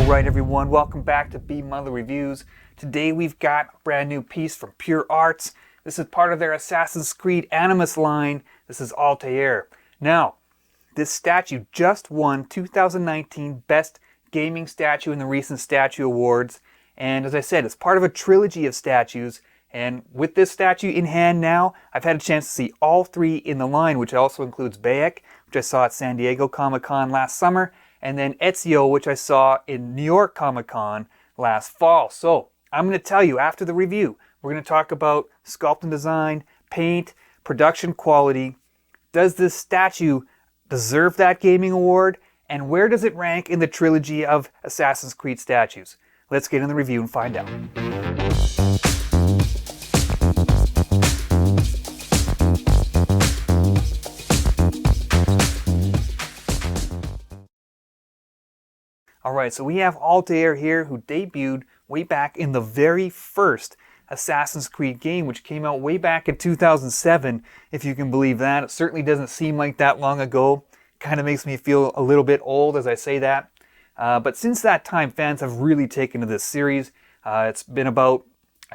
Alright everyone, welcome back to B Monthly Reviews. Today we've got a brand new piece from Pure Arts. This is part of their Assassin's Creed Animus line. This is Altair. Now, this statue just won 2019 Best Gaming Statue in the recent Statue Awards. And as I said, it's part of a trilogy of statues. And with this statue in hand now, I've had a chance to see all three in the line, which also includes Bayek, which I saw at San Diego Comic-Con last summer, and then Ezio, which I saw in New York Comic-Con last fall. So I'm going to tell you after the review, we're going to talk about sculpt and design, paint, production quality. Does this statue deserve that gaming award? And where does it rank in the trilogy of Assassin's Creed statues? Let's get in the review and find out. Alright, so we have Altair here, who debuted way back in the very first Assassin's Creed game, which came out way back in 2007, if you can believe that. It certainly doesn't seem like that long ago. Kind of makes me feel a little bit old as I say that. But since that time, fans have really taken to this series. It's been about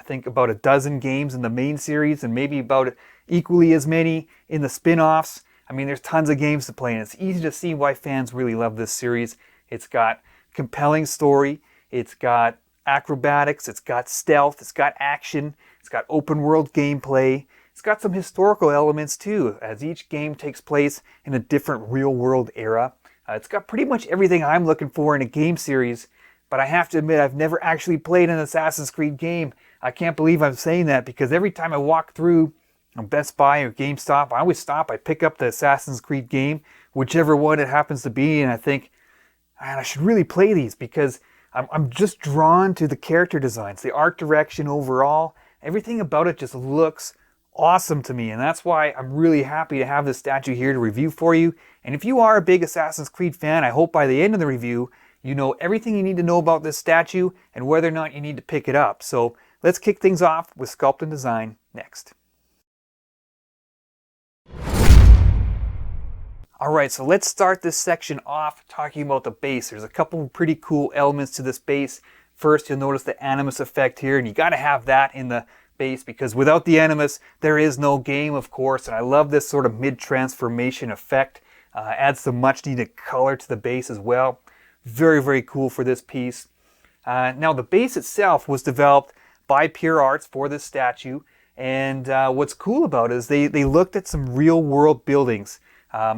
a dozen games in the main series, and maybe about equally as many in the spin-offs. I mean, there's tons of games to play, and it's easy to see why fans really love this series. It's got compelling story, it's got acrobatics, it's got stealth, it's got action, it's got open world gameplay, it's got some historical elements too, as each game takes place in a different real world era. It's got pretty much everything I'm looking for in a game series, but I have to admit I've never actually played an Assassin's Creed game. I can't believe I'm saying that, because every time I walk through Best Buy or GameStop, I always stop, I pick up the Assassin's Creed game, whichever one it happens to be, and I think, man, I should really play these, because I'm just drawn to the character designs, the art direction overall. Everything about it just looks awesome to me, and that's why I'm really happy to have this statue here to review for you. And if you are a big Assassin's Creed fan, I hope by the end of the review you know everything you need to know about this statue and whether or not you need to pick it up. So let's kick things off with sculpt and design next. Alright, so let's start this section off talking about the base. There's a couple of pretty cool elements to this base. First, you'll notice the Animus effect here, and you got to have that in the base, because without the Animus, there is no game, of course. And I love this sort of mid-transformation effect. Adds some much-needed color to the base as well. Very, very cool for this piece. Now, the base itself was developed by Pure Arts for this statue. And what's cool about it is they looked at some real-world buildings.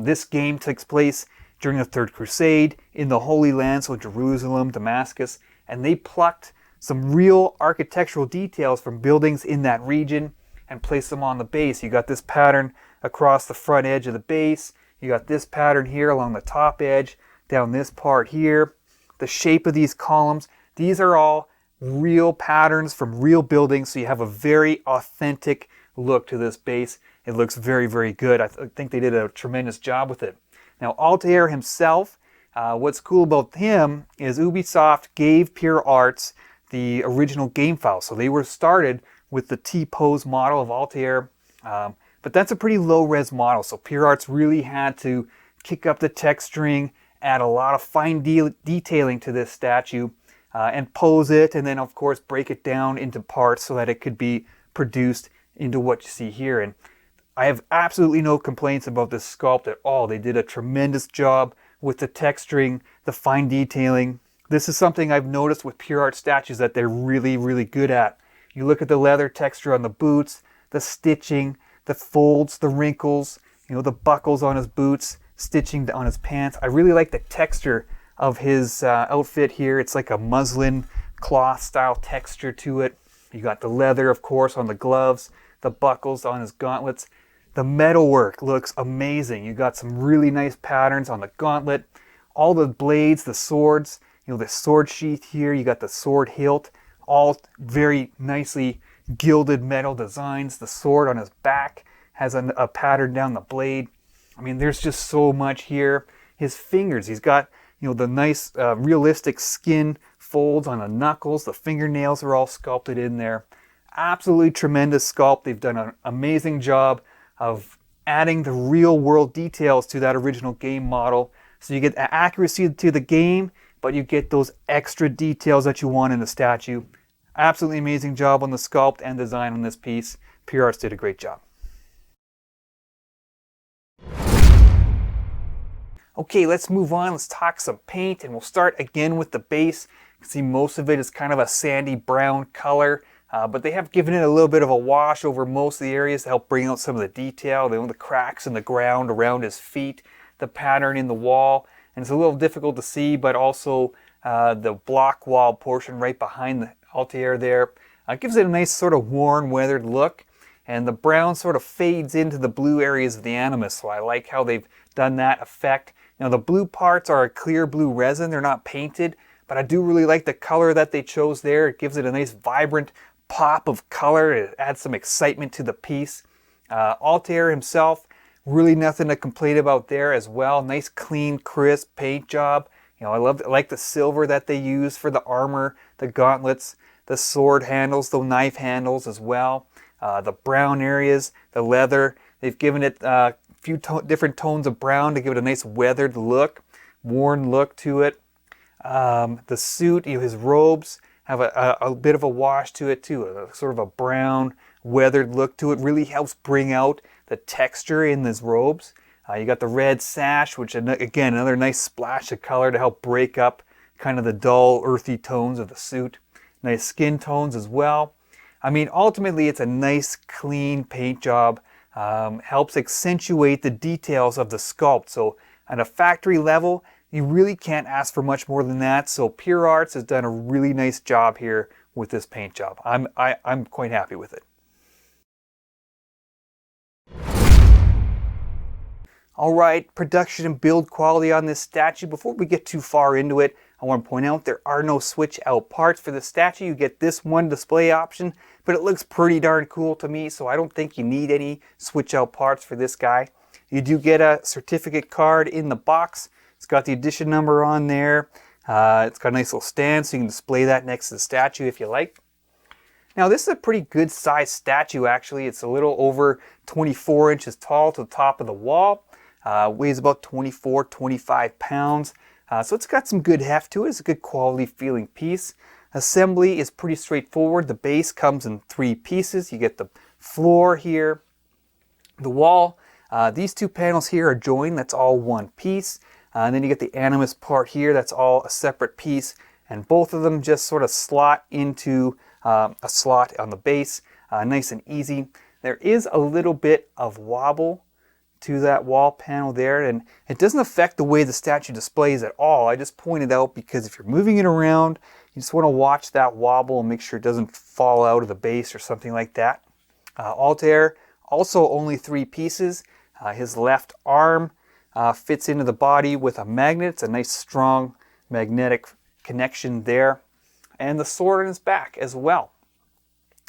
This game takes place during the Third Crusade in the Holy Land, so Jerusalem, Damascus, and they plucked some real architectural details from buildings in that region and placed them on the base. You got this pattern across the front edge of the base. You got this pattern here along the top edge, down this part here. The shape of these columns, these are all real patterns from real buildings, so you have a very authentic look to this base. It looks very, very good. I think they did a tremendous job with it. Now, Altair himself, what's cool about him is Ubisoft gave Pure Arts the original game file. So they were started with the T-pose model of Altair, but that's a pretty low-res model. So Pure Arts really had to kick up the texturing, add a lot of fine detailing to this statue, and pose it, and then of course break it down into parts so that it could be produced into what you see here. And I have absolutely no complaints about this sculpt at all. They did a tremendous job with the texturing, the fine detailing. This is something I've noticed with Pure Art statues that they're really, really good at. You look at the leather texture on the boots, the stitching, the folds, the wrinkles, the buckles on his boots, stitching on his pants. I really like the texture of his outfit here. It's like a muslin cloth style texture to it. You got the leather, of course, on the gloves, the buckles on his gauntlets. The metalwork looks amazing. You got some really nice patterns on the gauntlet. All the blades, the swords, the sword sheath here, you got the sword hilt, all very nicely gilded metal designs. The sword on his back has a pattern down the blade. I mean, there's just so much here. His fingers, he's got, the nice realistic skin folds on the knuckles. The fingernails are all sculpted in there. Absolutely tremendous sculpt. They've done an amazing job of adding the real world details to that original game model. So you get accuracy to the game, but you get those extra details that you want in the statue. Absolutely amazing job on the sculpt and design on this piece. Pure Arts did a great job. Okay, let's move on. Let's talk some paint, and we'll start again with the base. You can see most of it is kind of a sandy brown color, but they have given it a little bit of a wash over most of the areas to help bring out some of the detail. The cracks in the ground around his feet, the pattern in the wall, and it's a little difficult to see, but also the block wall portion right behind the Altair there gives it a nice sort of worn, weathered look. And the brown sort of fades into the blue areas of the Animus, so I like how they've done that effect. Now the blue parts are a clear blue resin, they're not painted, but I do really like the color that they chose there. It gives it a nice vibrant pop of color, it adds some excitement to the piece. Altair himself, really nothing to complain about there as well. Nice clean, crisp paint job. You know, I like the silver that they use for the armor, the gauntlets, the sword handles, the knife handles as well. The brown areas, the leather, they've given it a few different tones of brown to give it a nice weathered look, worn look to it. The suit, his robes have a bit of a wash to it too, sort of a brown weathered look to it. Really helps bring out the texture in these robes. You got the red sash, which again, another nice splash of color to help break up kind of the dull, earthy tones of the suit. Nice skin tones as well. I mean, ultimately, it's a nice, clean paint job. Helps accentuate the details of the sculpt. So at a factory level, you really can't ask for much more than that. So Pure Arts has done a really nice job here with this paint job. I'm quite happy with it. All right, production and build quality on this statue. Before we get too far into it, I want to point out there are no switch out parts for the statue. You get this one display option, but it looks pretty darn cool to me, so I don't think you need any switch out parts for this guy. You do get a certificate card in the box. It's got the edition number on there. It's got a nice little stand, so you can display that next to the statue if you like. Now this is a pretty good sized statue actually. It's a little over 24 inches tall to the top of the wall. Weighs about 24, 25 pounds. So it's got some good heft to it. It's a good quality feeling piece. Assembly is pretty straightforward. The base comes in 3 pieces. You get the floor here, the wall. These 2 panels here are joined. That's all one piece. And then you get the Animus part here. That's all a separate piece. And both of them just sort of slot into a slot on the base. Nice and easy. There is a little bit of wobble to that wall panel there, and it doesn't affect the way the statue displays at all. I just pointed out because if you're moving it around, you just want to watch that wobble and make sure it doesn't fall out of the base or something like that. Altair, also only 3 pieces. His left arm fits into the body with a magnet. It's a nice strong magnetic connection there. And the sword on his back as well.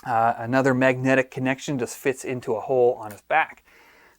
Another magnetic connection just fits into a hole on his back.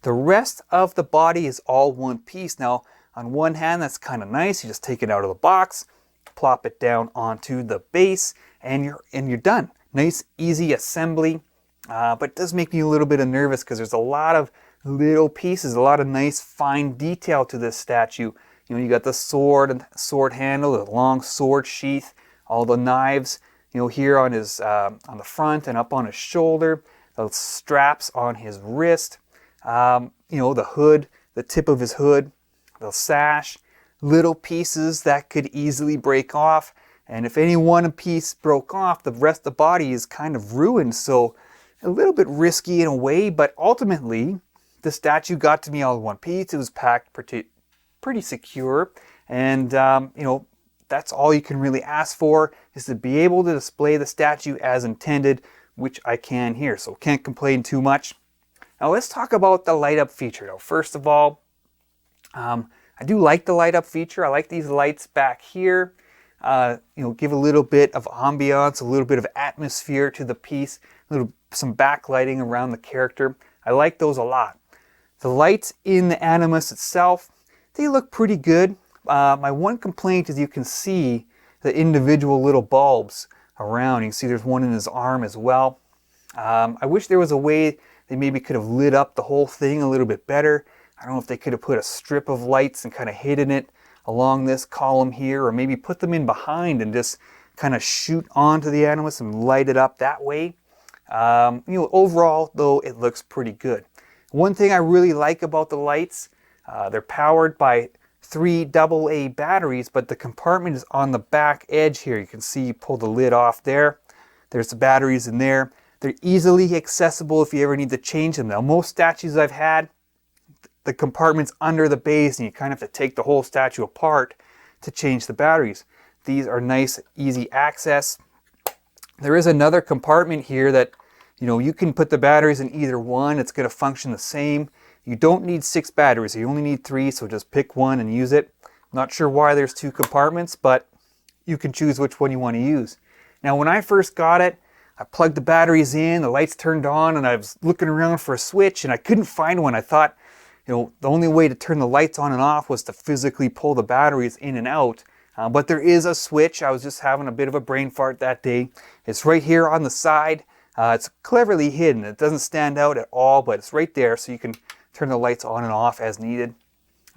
The rest of the body is all one piece. Now, on one hand, that's kind of nice. You just take it out of the box, plop it down onto the base, and you're done. Nice, easy assembly, but it does make me a little bit nervous because there's a lot of little pieces, a lot of nice, fine detail to this statue. You know, you got the sword and sword handle, the long sword sheath, all the knives. You know, here on his on the front and up on his shoulder, the straps on his wrist. You know, the hood, the tip of his hood, the sash, little pieces that could easily break off. And if any one piece broke off, the rest of the body is kind of ruined. So a little bit risky in a way, but ultimately the statue got to me all in one piece. It was packed pretty secure. And, you know, that's all you can really ask for, is to be able to display the statue as intended, which I can here. So can't complain too much. Now let's talk about the light up feature. Now, first of all, I do like the light up feature. I like these lights back here. You know, give a little bit of ambiance, a little bit of atmosphere to the piece, some backlighting around the character. I like those a lot. The lights in the Animus itself, they look pretty good. My one complaint is you can see the individual little bulbs around. You can see there's one in his arm as well. I wish there was a way they maybe could have lit up the whole thing a little bit better. I don't know if they could have put a strip of lights and kind of hidden it along this column here, or maybe put them in behind and just kind of shoot onto the Animus and light it up that way. Overall though, it looks pretty good. One thing I really like about the lights, they're powered by 3 AA batteries, but the compartment is on the back edge here. You can see, you pull the lid off there. There's the batteries in there. They're easily accessible if you ever need to change them. Now, most statues I've had, the compartment's under the base and you kind of have to take the whole statue apart to change the batteries. These are nice, easy access. There is another compartment here that, you can put the batteries in either one. It's going to function the same. You don't need 6 batteries. You only need 3, so just pick one and use it. Not sure why there's 2 compartments, but you can choose which one you want to use. Now, when I first got it, I plugged the batteries in, the lights turned on, and I was looking around for a switch, and I couldn't find one. I thought, the only way to turn the lights on and off was to physically pull the batteries in and out. But there is a switch. I was just having a bit of a brain fart that day. It's right here on the side. It's cleverly hidden. It doesn't stand out at all, but it's right there, so you can turn the lights on and off as needed.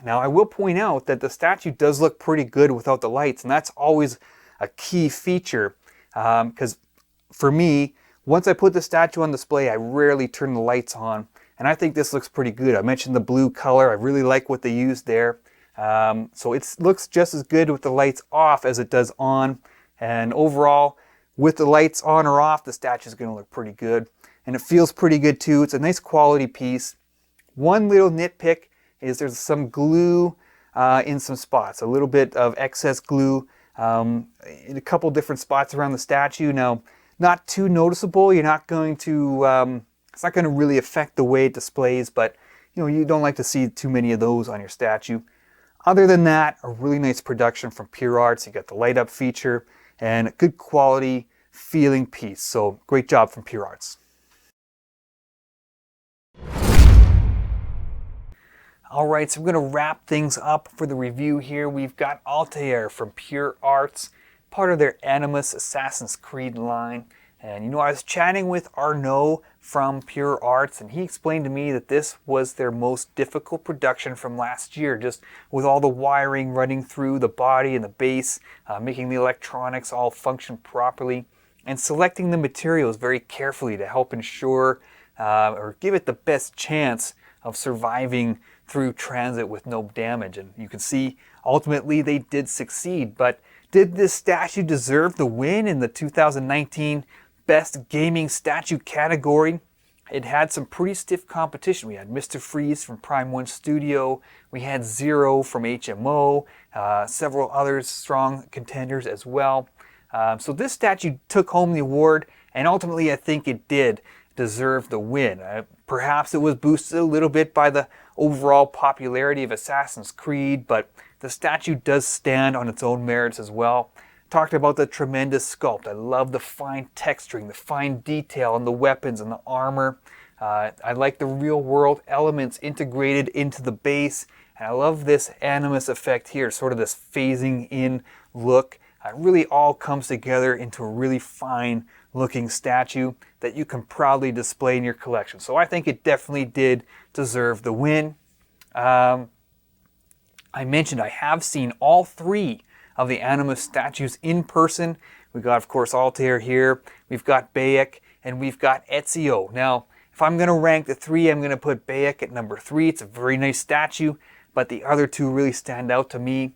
Now, I will point out that the statue does look pretty good without the lights, and that's always a key feature, because for me, once I put the statue on display, I rarely turn the lights on, and I think this looks pretty good. I mentioned the blue color. I really like what they used there. So it looks just as good with the lights off as it does on, and overall, with the lights on or off, the statue is going to look pretty good, and it feels pretty good too. It's a nice quality piece. One little nitpick is there's some glue in some spots, a little bit of excess glue in a couple different spots around the statue. Now, not too noticeable. You're not going to, it's not going to really affect the way it displays, but you don't like to see too many of those on your statue. Other than that, a really nice production from Pure Arts. You got the light up feature and a good quality feeling piece. So great job from Pure Arts. All right, so we're going to wrap things up for the review here. We've got Altair from Pure Arts, part of their Animus Assassin's Creed line. And I was chatting with Arnaud from Pure Arts, and he explained to me that this was their most difficult production from last year, just with all the wiring running through the body and the base, making the electronics all function properly, and selecting the materials very carefully to help ensure or give it the best chance of surviving through transit with no damage. And you can see ultimately they did succeed. But did this statue deserve the win in the 2019 Best Gaming Statue category? It had some pretty stiff competition. We had Mr. Freeze from Prime 1 Studio, we had Zero from HMO, several others strong contenders as well. So this statue took home the award, and ultimately I think it did deserve the win. Perhaps it was boosted a little bit by the overall popularity of Assassin's Creed, but the statue does stand on its own merits as well. Talked about the tremendous sculpt. I love the fine texturing, the fine detail on the weapons and the armor. I like the real world elements integrated into the base, and I love this Animus effect here, sort of this phasing in look. It really all comes together into a really fine looking statue that you can proudly display in your collection. So I think it definitely did deserve the win. I mentioned I have seen all 3 of the Animus statues in person. We've got, of course, Altair here, we've got Bayek, and we've got Ezio. Now, if I'm going to rank the 3, I'm going to put Bayek at number 3. It's a very nice statue, but the other 2 really stand out to me.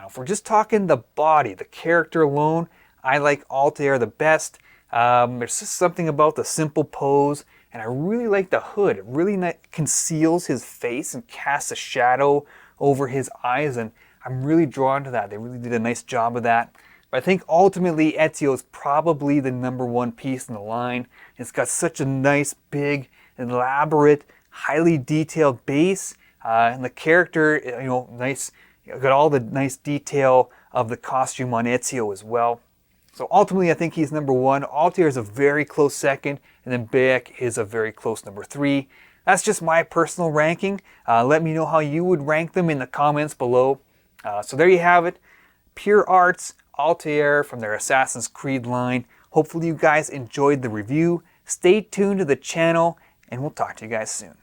If we're just talking the body, the character alone, I like Altair the best. There's just something about the simple pose, and I really like the hood. It really conceals his face and casts a shadow over his eyes, and I'm really drawn to that. They really did a nice job of that. But I think ultimately Ezio is probably the number 1 piece in the line. It's got such a nice, big, elaborate, highly detailed base, and the character, nice. Got all the nice detail of the costume on Ezio as well. So ultimately, I think he's number 1. Altair is a very close second, and then Bayek is a very close number 3. That's just my personal ranking. Let me know how you would rank them in the comments below. So there you have it. Pure Arts, Altair from their Assassin's Creed line. Hopefully you guys enjoyed the review. Stay tuned to the channel, and we'll talk to you guys soon.